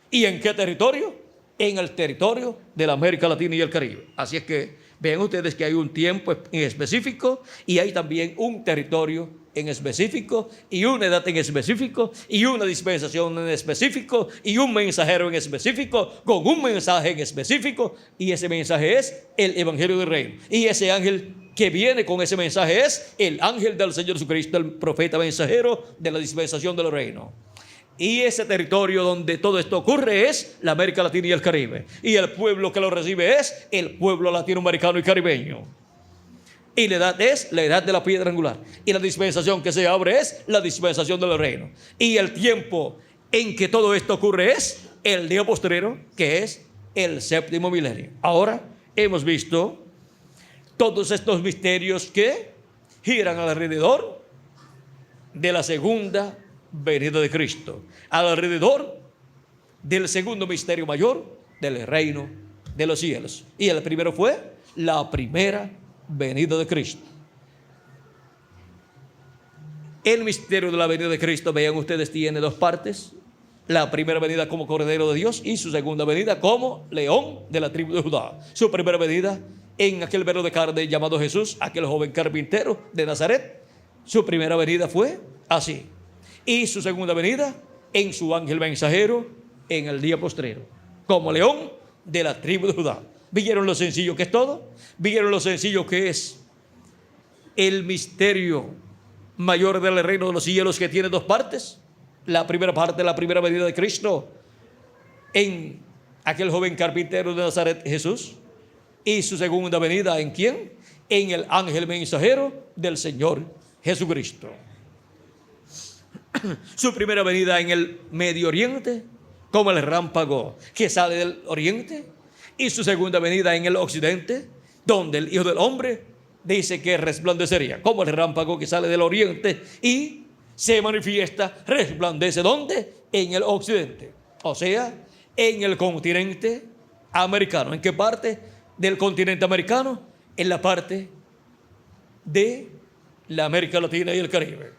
¿Y en qué territorio? En el territorio de la América Latina y el Caribe. Así es que vean ustedes que hay un tiempo en específico, y hay también un territorio en específico, y una edad en específico, y una dispensación en específico, y un mensajero en específico, con un mensaje en específico, y ese mensaje es el Evangelio del Reino. Y ese ángel que viene con ese mensaje es el ángel del Señor Jesucristo, el profeta mensajero de la dispensación del reino. Y ese territorio donde todo esto ocurre es la América Latina y el Caribe. Y el pueblo que lo recibe es el pueblo latinoamericano y caribeño. Y la edad es la edad de la piedra angular. Y la dispensación que se abre es la dispensación del reino. Y el tiempo en que todo esto ocurre es el día postrero, que es el séptimo milenio. Ahora hemos visto todos estos misterios que giran alrededor de la segunda venida de Cristo, alrededor del segundo misterio mayor del reino de los cielos. Y el primero fue la primera venida de Cristo. El misterio de la venida de Cristo, vean ustedes, tiene dos partes: la primera venida como Cordero de Dios, y su segunda venida como león de la tribu de Judá. Su primera venida en aquel verbo de carne llamado Jesús, aquel joven carpintero de Nazaret. Su primera venida fue así. Y su segunda venida en su ángel mensajero en el día postrero, como león de la tribu de Judá. ¿Vieron lo sencillo que es todo? ¿Vieron lo sencillo que es el misterio mayor del reino de los cielos, que tiene dos partes? La primera parte, la primera venida de Cristo en aquel joven carpintero de Nazaret, Jesús. Y su segunda venida, ¿en quién? En el ángel mensajero del Señor Jesucristo. Su primera venida en el Medio Oriente, como el relámpago que sale del Oriente. Y su segunda venida en el Occidente, donde el Hijo del Hombre dice que resplandecería, como el relámpago que sale del Oriente y se manifiesta, resplandece. ¿Dónde? En el Occidente, o sea, en el continente americano. ¿En qué parte del continente americano? En la parte de la América Latina y el Caribe.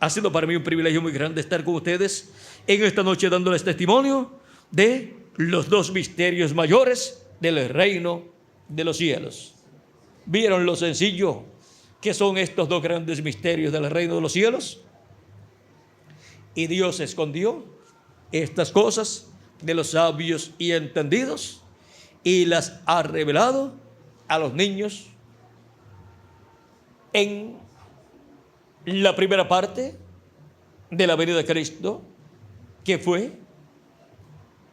Ha sido para mí un privilegio muy grande estar con ustedes en esta noche, dándoles testimonio de los dos misterios mayores del reino de los cielos. ¿Vieron lo sencillo que son estos dos grandes misterios del reino de los cielos? Y Dios escondió estas cosas de los sabios y entendidos y las ha revelado a los niños en la primera parte de la venida de Cristo, que fue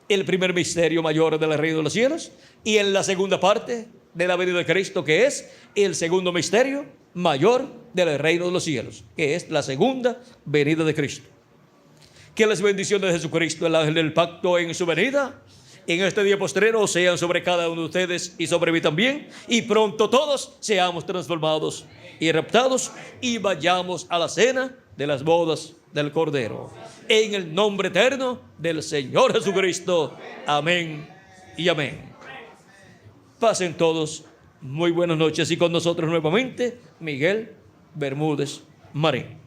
el primer misterio mayor del reino de los cielos, y en la segunda parte de la venida de Cristo, que es el segundo misterio mayor del reino de los cielos, que es la segunda venida de Cristo. Que las bendiciones de Jesucristo, el ángel del pacto, en su venida en este día postrero sean sobre cada uno de ustedes y sobre mí también, y pronto todos seamos transformados y raptados y vayamos a la cena de las bodas del Cordero, en el nombre eterno del Señor Jesucristo. Amén y amén. Pasen todos muy buenas noches, y con nosotros nuevamente Miguel Bermúdez Marín.